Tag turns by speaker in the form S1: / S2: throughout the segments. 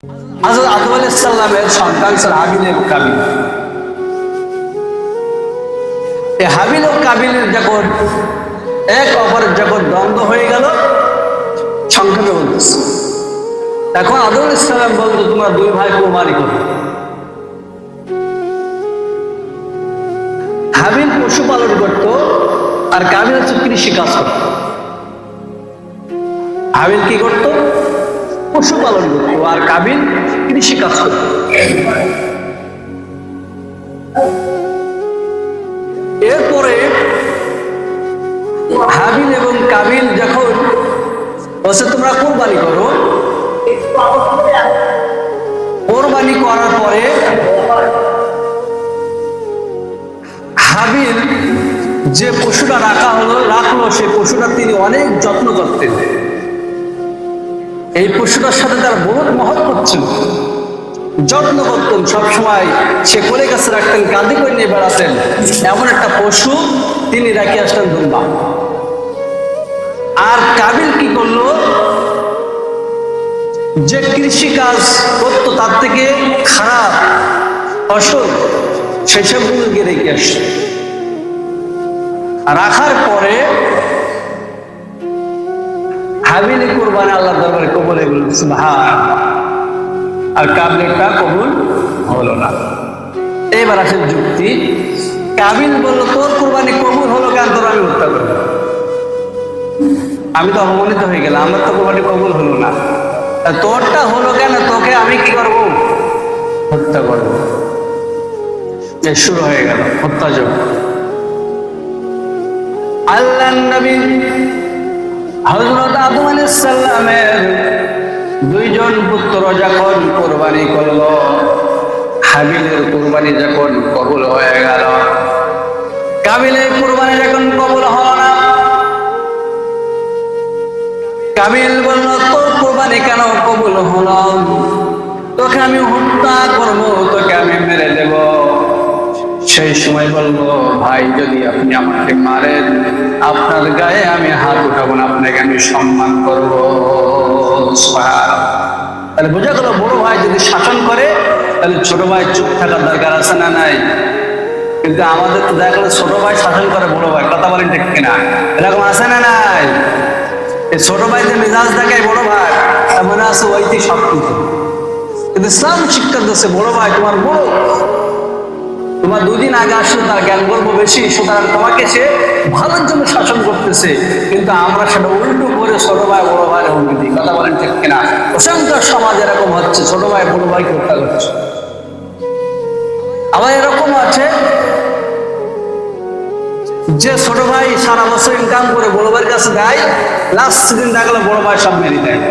S1: হযরত আদম আলাইহিস সালামের সন্তান ছিল হাবিল এবং কাবিল। এই হাবিল ও কাবিলের যখন এক অপরের যখন দ্বন্দ্ব হয়ে গেল, সংক্ষেপে বলতেছে, এখন আদম আলাইহিস সালাম বলতো তোমরা দুই ভাই কুরবানি করো। হাবিল পশুপালন করত আর কাবিল হচ্ছে কৃষি কাজ করত। হাবিল কি করত? পশুপালন করত আর কাবিল কৃষি কাজ করত। এরপরে হাবিল এবং কাবিল যখন বলছে তোমরা কোরবানি করো, কোরবানি করার পরে হাবিল যে পশুটা রাখলো সে পশুটা তিনি অনেক যত্ন করতেন। এই পশুটার সাথে তার বহুত মহব্বত ছিল, যত্ন করতেন, সবসময় সে কোলে কাছে রাখতেন, কাঁধে করে নিয়ে বেড়াতেন। এমন একটা পশু তিনি রেখে আসলেন দুম্বা। আর কাবিল কি করলো? যে কৃষি কাজ করতো তার থেকে খারাপ ফসল সেসব গুলোকে রেখে আসছে। রাখার পরে হাবিলের কুরবানি আল্লাহর দরবারে কবুল হয়ে গেল, সুবহানাল্লাহ। আর কাবিলেরটা কবুল হলো না। এবার আসে যুক্তি। কাবিল বলল তোর কুরবানি কবুল হলো কেন, তোর আমি হত্যা করবো? আমি তো অপমানিত হয়ে গেলাম, আমার তো কুরবানি কবুল হলো না, তোরটা হলো কেন? তোকে আমি কি করবো? হত্যা করবো। শুরু হয়ে গেল হত্যাযজ্ঞ। আল্লাহর নবী হযরত আদম আলাইহিস সালামের দুইজন পুত্র যখন কুরবানি করলো, হাবিলের কুরবানি যখন কবুল হয়ে গেল, কাবিলের কুরবানি যখন কবুল হলো না, কাবিল বলল তোর কুরবানি কেন কবুল হলো? তোকে আমি হত্যা করবো, তোকে আমি মেরে দেব। সেই সময় বলবো ভাই যদি আপনি আমাকে মারেন আপনার গায়ে আমি হাত উঠাবো না, আপনাকে আমি সম্মান করবো। তাহলে বোঝা গেল বড় ভাই যদি শাসন করে তাহলে ছোট ভাই চুপ থাকার দরকার আছে না নাই? কিন্তু আমাদের তো দেখা গেলো ছোট ভাই শাসন করে বড় ভাই, কথা বলেন ঠিক কিনা? এরকম আছে না নাই? এই ছোট ভাই যে মেজাজ দেখায় বড় ভাই, মনে আছে ওইটি সব কিছু। কিন্তু ইসলাম শিক্ষা দিচ্ছে বড় ভাই তোমার বড়, তোমার দুদিন আগে আসলে তার জ্ঞান গর্ব বেশি, সুতরাং তোমাকে সে ভালোর জন্য শাসন করতেছে। কিন্তু আমরা সেটা উল্টো করে ছোট ভাই বড় ভাইয়ের হুমকি দিই, কথা বলেন ঠিক কিনা? অসংখ্য সমাজ এরকম হচ্ছে, ছোট ভাই বড় ভাইকে হত্যা করছে। আবার এরকম আছে যে ছোট ভাই সারা বছর ইনকাম করে বড় ভাইয়ের কাছে দেয়, লাস্ট দিন দেখলো বড় ভাই সব মেরে দেয়,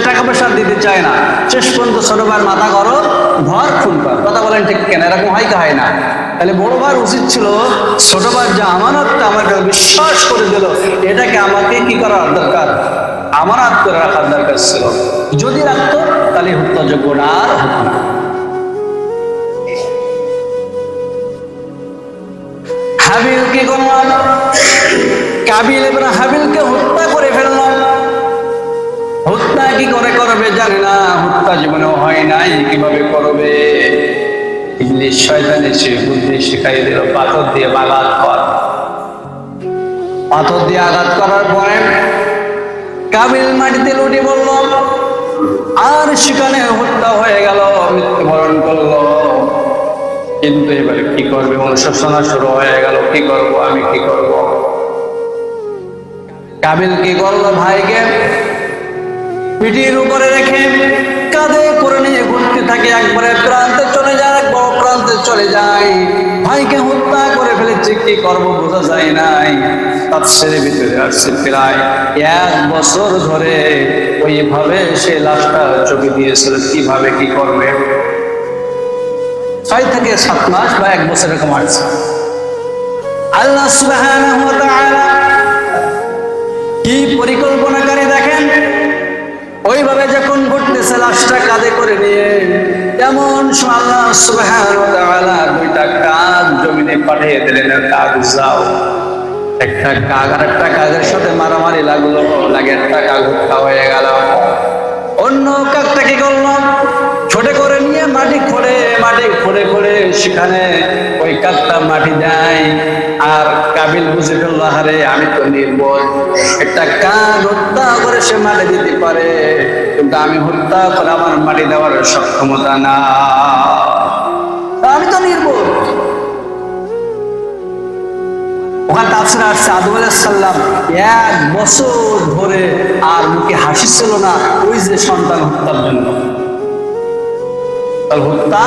S1: টাকা পয়সা দিতে চায় না, শেষ পর্যন্ত ছোট ভাইয়ের মাথা করো ধর খুন কর, কথা বলেন ঠিক কেন? এরকম হয় কি হয় না? তাহলে বড় ভাইয়ের উচিত ছিল ছোট ভাইয়ের যে আমানতটা আমার কাছে বিশ্বাস করে দিল, এটাকে আমাকে কি করার দরকার? আমানত করে রাখার দরকার ছিল। যদি রাখতো তাহলে হত্যাযোগ্যটা আর হতো না। হাবিল কি করলাম? কাবিল এবার হাবিলকে হত্যা করে ফেললাম। হত্যা কি করে করবে জানে না, হত্যা জীবনেও হয় নাই, কিভাবে করবে? ইবলিস শয়তান এসে বুদ্ধি শিখাই দিল, পাথর দিয়ে আঘাত কর। পাথর দিয়ে আঘাত করার পরে কাবিল মাটিতে লুটে বলল, আর সেখানে হত্যা হয়ে গেল, মৃত্যুবরণ করলো। কিন্তু এবারে কি করবে? অনুশোচনা শুরু হয়ে গেল, কি করব আমি, কি করব? কাবিল কি করলো? ভাইকে পিঠির উপরে রেখে কাঁধে করে নিয়ে ঘুরতে থাকে, একবারে প্রান্তে চলে যায়, এক বড় প্রান্তে চলে যায়। ভাইকে হত্যা করে ফেলেছে, কি করব বোঝা যায় নাই। তার ভিতরে আসছে প্রায় 1 বছর ধরে ওইভাবে সে লাশটা চোখে দিয়েছিল, কিভাবে কি করবে? 6 থেকে 7 মাস বা 1 বছর এরকম আসছে। আল্লাহ সুবহানাহু ওয়া তাআলা কি পরিকল্পনাকারী দেখেন। ওইভাবে যখন ঘটতেছে লাশটা কাঁধে করে নিয়ে, তেমন আল্লাহ সুবহানাহু ওয়া তাআলা 2টা কাক জমিনে পাঠিয়ে দিলেন, কাক যাও। একটা কাক আর একটা কাকের সাথে মারামারি লাগলো, লাগে একটা কাক হত্যা হয়ে গেল। অন্য কাকটা কি করলো, ছোটে করে নিয়ে মাটি খোঁড়ে সেখানে ওই কাকটা মাটি দেয়। আর কাবিল বুঝে ফেললো, আরে আমি তো নির্ভর, একটা কাক হত্যা করে সে মাটি দিতে পারে, কিন্তু আমি হত্যা করে আমার মাটি দেওয়ার সক্ষমতা না, আমি তো নির্ভর। ওখানে তাফসীরে আসছে আদম আলাইহিস সালাম 1 বছর ধরে আর মুখে হাসি ছিল না, ওই যে সন্তান হত্যার জন্য। হত্যা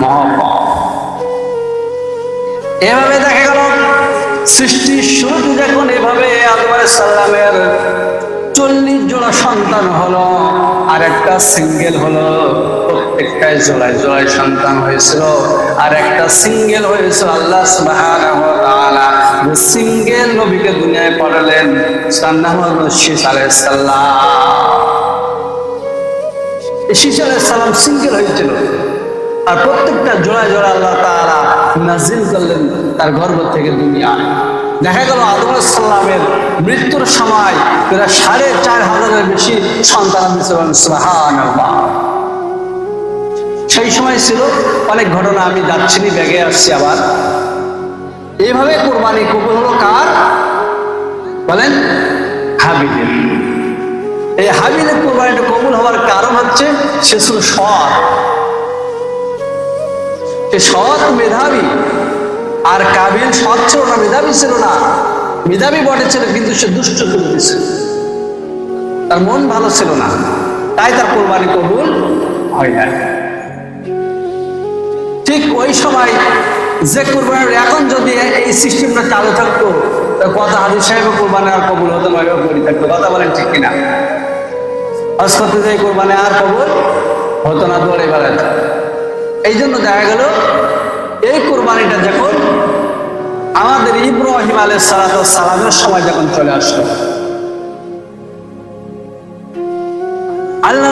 S1: মহাপাপ। এভাবে দেখা গেল সৃষ্টির শুরুতে যখন এভাবে আদম আলাইহিস সালামের 40 জোড়া সন্তান হলো, আর একটা সিঙ্গেল হলো, প্রত্যেকটাই জোড়ায় সন্তান হয়েছিল, আর একটা সিঙ্গেল হয়েছিল। আল্লাহ সুবহানাহু ওয়া তাআলা যে সিঙ্গেল নবীকে দুনিয়ায় পাঠালেন, তার নাম হলো শীস আলাইহিস সালাম। শীস আলাইহিস সালাম সিঙ্গেল হয়েছিল, আর প্রত্যেকটা জোড়ায় আল্লাহ তাআলা নাজিল করলেন তার গর্ভ থেকে দুনিয়া। দেখা গেল আদম আলাইহিস সালামের মৃত্যুর সময় প্রায় 4500-এর বেশি সন্তান দিয়েছিলেন। সুবহানাল্লাহ। সেই সময় ছিল অনেক ঘটনা, আমি যাচ্ছি না, ব্যাগে আসছি আবার। এইভাবে কুরবানি কবুল হলো কার বলেন? হাবিলের। এই হাবিলের কুরবানিটা কবুল হওয়ার কারণ হচ্ছে সে ছিল সৎ, সে সৎ মেধাবী। আর কাবিল সৎ ছিল না, মেধাবী ছিল না। মেধাবী বটে ছিল, কিন্তু সে দুষ্ট চরিত্র ছিল, তার মন ভালো ছিল না, তাই তার কোরবানি কবুল হয় না। ঠিক ওই সময় যে কোরবানি, এখন যদি এই সিস্টেমটা চালু থাকতো, কত হাজী সাহেব কোরবানি আর কবুল হতো না, করি থাকতো। কথা বলেন ঠিক কিনা? হজ করতে যাই কোরবানি আর কবুল হতো না, দৌড়ে বেড়াতো। এই জন্য দেখা গেল এই কোরবানিটা যখন আমাদের ইব্রাহিম আলাইহিস সালামের সময় যখন চলে আসলো, আল্লাহ